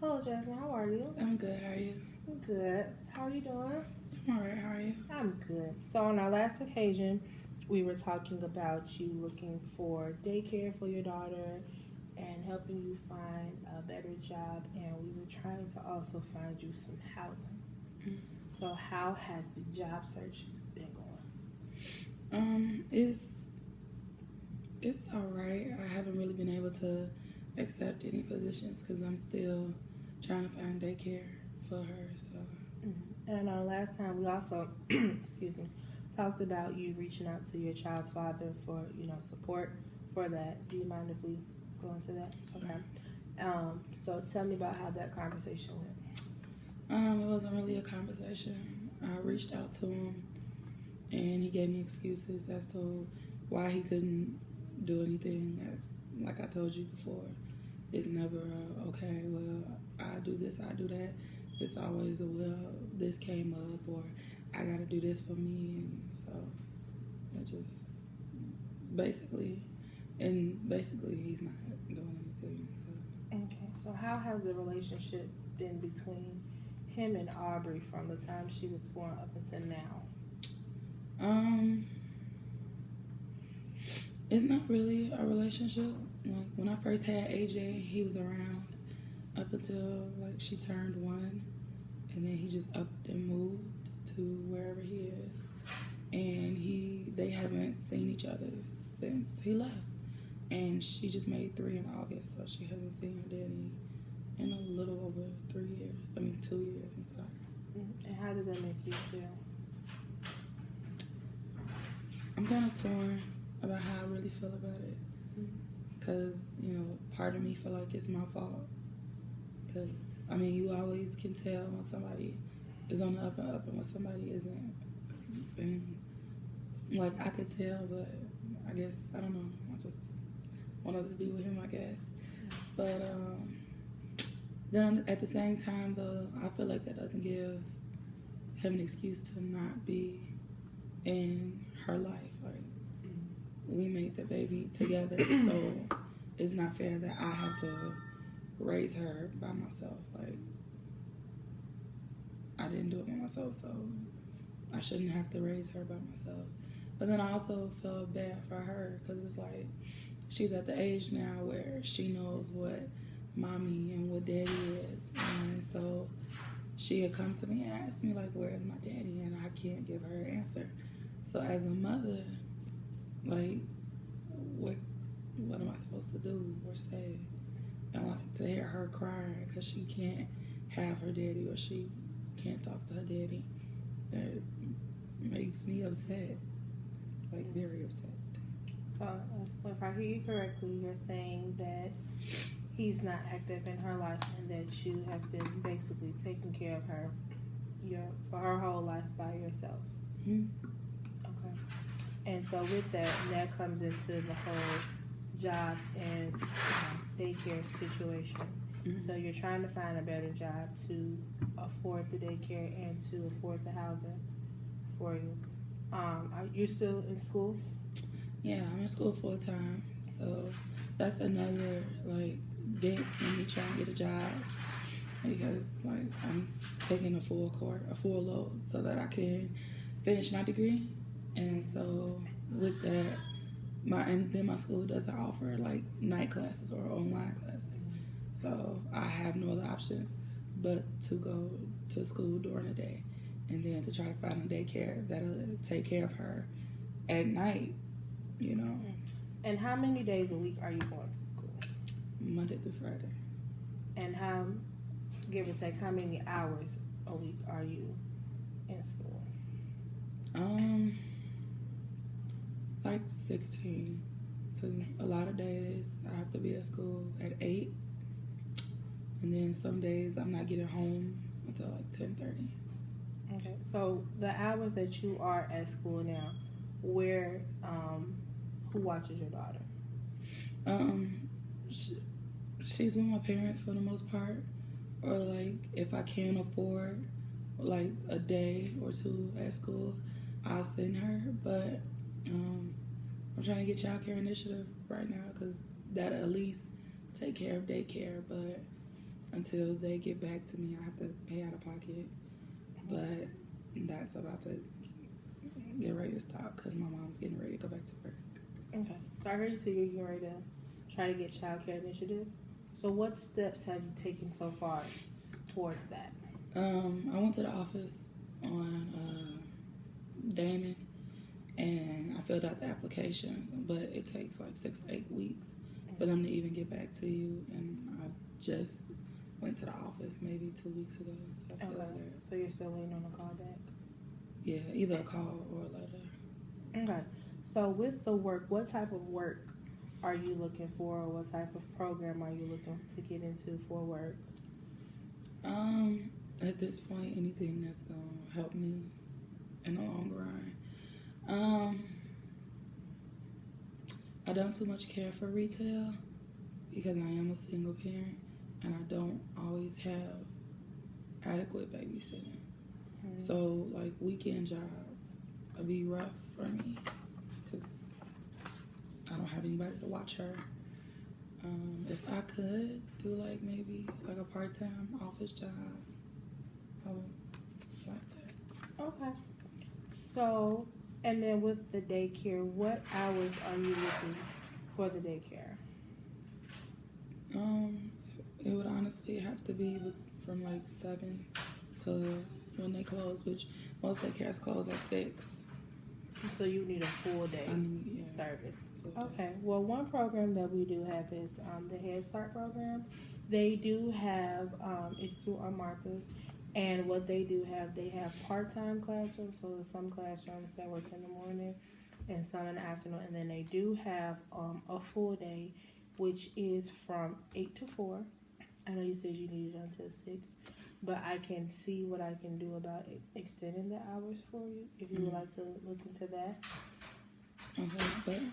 Hello, Jasmine. How are you? I'm good. How are you? I'm good. How are you doing? I'm alright. How are you? I'm good. So, on our last occasion, we were talking about you looking for daycare for your daughter and helping you find a better job, and we were trying to also find you some housing. Mm. So, how has the job search been going? It's alright. I haven't really been able to accept any positions because I'm still trying to find daycare for her. So. And last time we also, excuse me, talked about you reaching out to your child's father for support for that. Do you mind if we go into that? Sure. Okay. So tell me about how that conversation went. It wasn't really a conversation. I reached out to him, and he gave me excuses as to why he couldn't do anything. As like I told you before, it's never okay. Well, I do this, I do that. It's always a well, this came up, or I gotta do this for me, and so it just basically he's not doing anything. So Okay. So how has the relationship been between him and Aubrey from the time she was born up until now? It's not really a relationship. Like when I first had AJ, he was around up until like she turned 1, and then he just upped and moved to wherever he is, and they haven't seen each other since he left, and she just made 3 in August, so she hasn't seen her daddy in a little over 3 years. 2 years. I'm sorry. And how does that make you feel? I'm kind of torn about how I really feel about it, because part of me feel like it's my fault. Because you always can tell when somebody is on the up and up and when somebody isn't. And like I could tell, but I guess I don't know. I just want to be with him, I guess. But then at the same time, though, I feel like that doesn't give him an excuse to not be in her life. Like we made the baby together, so it's not fair that I have to raise her by myself. Like I didn't do it by myself, so I shouldn't have to raise her by myself. But then I also felt bad for her because it's like she's at the age now where she knows what mommy and what daddy is, and so she had come to me and asked me like, where's my daddy, and I can't give her an answer. So as a mother, like what am I supposed to do or say? And like to hear her crying because she can't have her daddy or she can't talk to her daddy, that makes me upset, like very upset. So if I hear you correctly, you're saying that he's not active in her life and that you have been basically taking care of her for her whole life by yourself. Mm-hmm. Okay. And so with that comes into the whole job and daycare situation. Mm-hmm. So you're trying to find a better job to afford the daycare and to afford the housing for you. Are you still in school? Yeah, I'm in school full time. So that's another like dent in me trying to get a job, because like I'm taking a full load so that I can finish my degree. And so with that, my school doesn't offer like night classes or online classes. So I have no other options but to go to school during the day, and then to try to find a daycare that'll take care of her at night, And how many days a week are you going to school? Monday through Friday. And how, give or take, how many hours a week are you in school? Like 16, because a lot of days I have to be at school at 8, and then some days I'm not getting home until like 10:30. Okay, so the hours that you are at school now, who watches your daughter? She's with my parents for the most part, or like if I can't afford like a day or two at school, I'll send her. But I'm trying to get Child Care Initiative right now because that'll at least take care of daycare. But until they get back to me. I have to pay out of pocket, but that's about to get ready to stop because my mom's getting ready to go back to work. Okay. So I heard you say you're getting ready to try to get child care initiative. So what steps have you taken so far towards that? I went to the office on Damon, and I filled out the application, but it takes like 6 to 8 weeks for them to even get back to you. And I just went to the office maybe 2 weeks ago, so I'm still there. So you're still waiting on a call back? Yeah, either a call or a letter. Okay. So with the work, what type of work are you looking for, or what type of program are you looking to get into for work? At this point, anything that's gonna help me in the long run. I don't too much care for retail because I am a single parent and I don't always have adequate babysitting. Mm-hmm. So like weekend jobs would be rough for me because I don't have anybody to watch her. If I could do like maybe like a part-time office job, I would like that. Okay. So, and then with the daycare, what hours are you looking for the daycare? It would honestly have to be from like 7 to when they close, which most daycares close at 6. So you need a full day service. Okay. Well, one program that we do have is the Head Start program. They do have it's through Martha's, and what they do have, they have part-time classrooms. So there's some classrooms that work in the morning and some in the afternoon, and then they do have a full day, which is from 8 to 4. I know you said you needed until 6, but I can see what I can do about extending the hours for you if you would like to look into that. Okay, but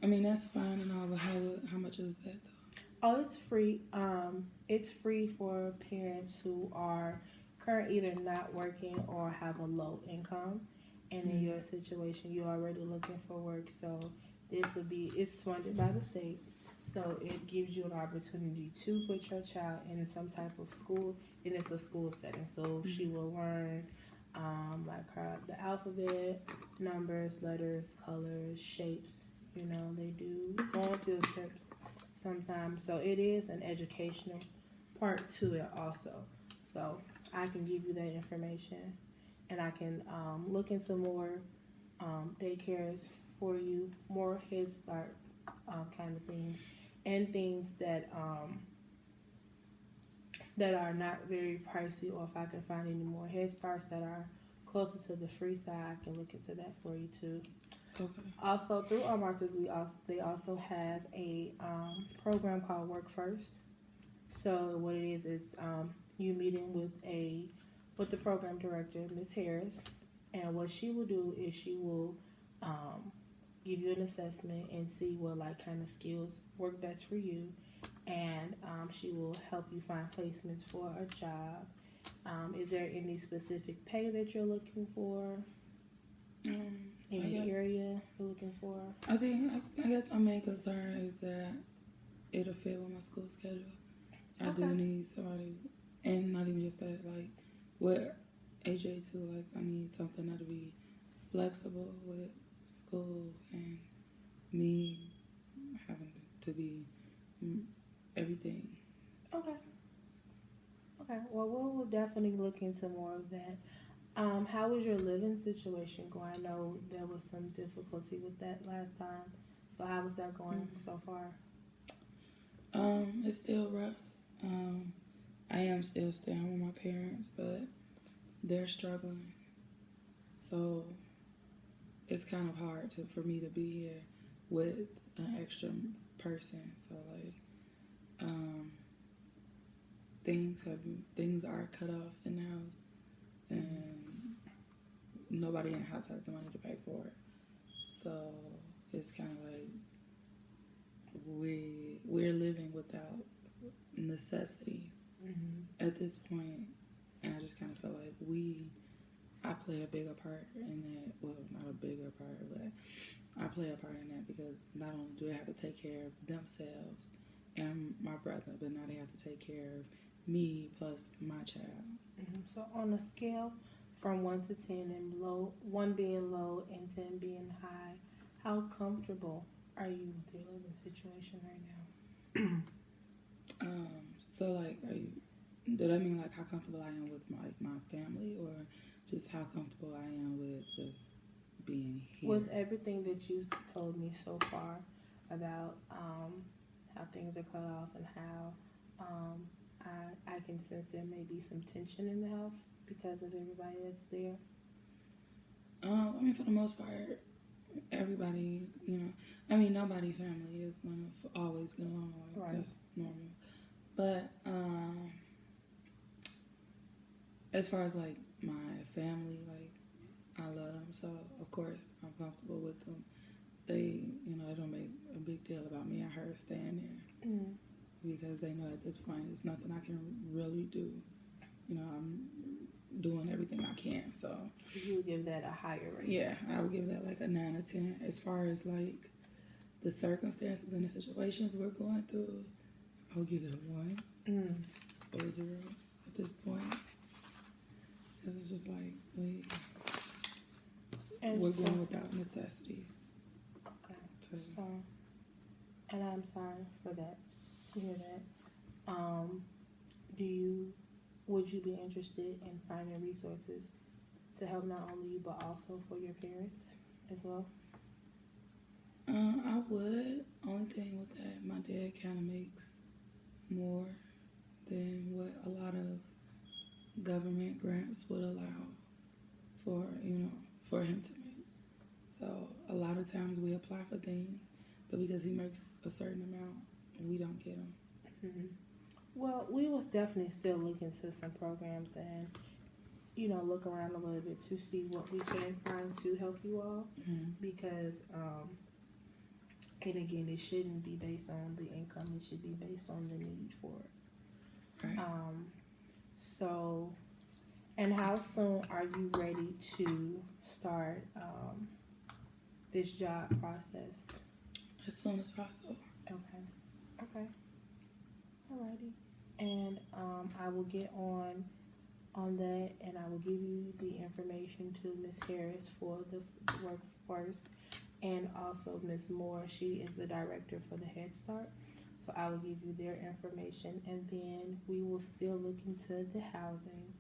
I mean that's fine and all, but how much is that though? Oh, it's free. It's free for parents who are currently either not working or have a low income, and in your situation, you're already looking for work. So it's funded by the state. So it gives you an opportunity to put your child in some type of school, and it's a school setting. So she will learn the alphabet, numbers, letters, colors, shapes. You know, they do go on field trips sometimes. So it is an educational part to it also. So I can give you that information, and I can look into more daycares for you, more Head Start kind of things, and things that are not very pricey, or if I can find any more Head Starts that are closer to the free side, I can look into that for you too. Okay. Also, through our markets, they also have a program called Work First. So what it is you meeting with the program director, Ms. Harris, and what she will do is she will give you an assessment and see what kind of skills work best for you, and she will help you find placements for a job. Is there any specific pay that you're looking for? Any area you're looking for? I guess my main concern is that it'll fit with my school schedule. I do need somebody, and not even just that, with AJ too, I need something that'll be flexible with school and me having to be everything. Okay. Well, we'll definitely look into more of that. How is your living situation going? I know there was some difficulty with that last time. So how is that going so far? It's still rough. I am still staying with my parents, but they're struggling. So it's kind of hard for me to be here with an extra person. So things are cut off in the house, and nobody in the house has the money to pay for it. So it's kind of we're living without necessities at this point, and I just kind of feel like I play a bigger part in that. Well, not a bigger part, but I play a part in that because not only do they have to take care of themselves and my brother, but now they have to take care of me plus my child. So on a scale from 1 to 10 and low, 1 being low and 10 being high, how comfortable are you with your living situation right now? So like, do that mean like how comfortable I am with my family, or just how comfortable I am with just being here? With everything that you've told me so far about how things are cut off and how I can sense there may be some tension in the house because of everybody that's there. I mean, for the most part, everybody, nobody family is gonna always get along. Like, Right. That's normal. But as far as like my family, like I love them, so of course I'm comfortable with them. They, they don't make a big deal about me and her staying there because they know at this point there's nothing I can really do. I'm doing everything I can, so You would give that a higher rate. yeah, I would give that like a 9 or 10. As far as like the circumstances and the situations we're going through, I would give it a 1 or a 0 at this point, because it's just like we're going without necessities. Okay. So, and I'm sorry for that, to hear that. Would you be interested in finding resources to help not only you but also for your parents as well? I would. Only thing with that, my dad kind of makes more than what a lot of government grants would allow for him to make. So a lot of times we apply for things, but because he makes a certain amount, we don't get them. Mm-hmm. Well, we will definitely still look into some programs and, look around a little bit to see what we can find to help you all. Because, and again, it shouldn't be based on the income. It should be based on the need for it. Right. So, and how soon are you ready to start this job process? As soon as possible. Okay. Alrighty. And I will get on that, and I will give you the information to Miss Harris for the workforce, and also Miss Moore. She is the director for the Head Start. So I will give you their information, and then we will still look into the housing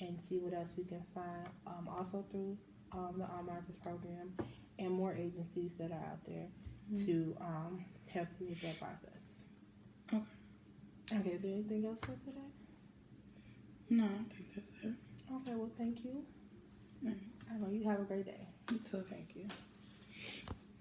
and see what else we can find. Also through the Arthur's program and more agencies that are out there to help you with that process. Okay. Okay, is there anything else for today? No, I think that's it. Okay, well, thank you. Mm. I know you have a great day. You too. Thank you.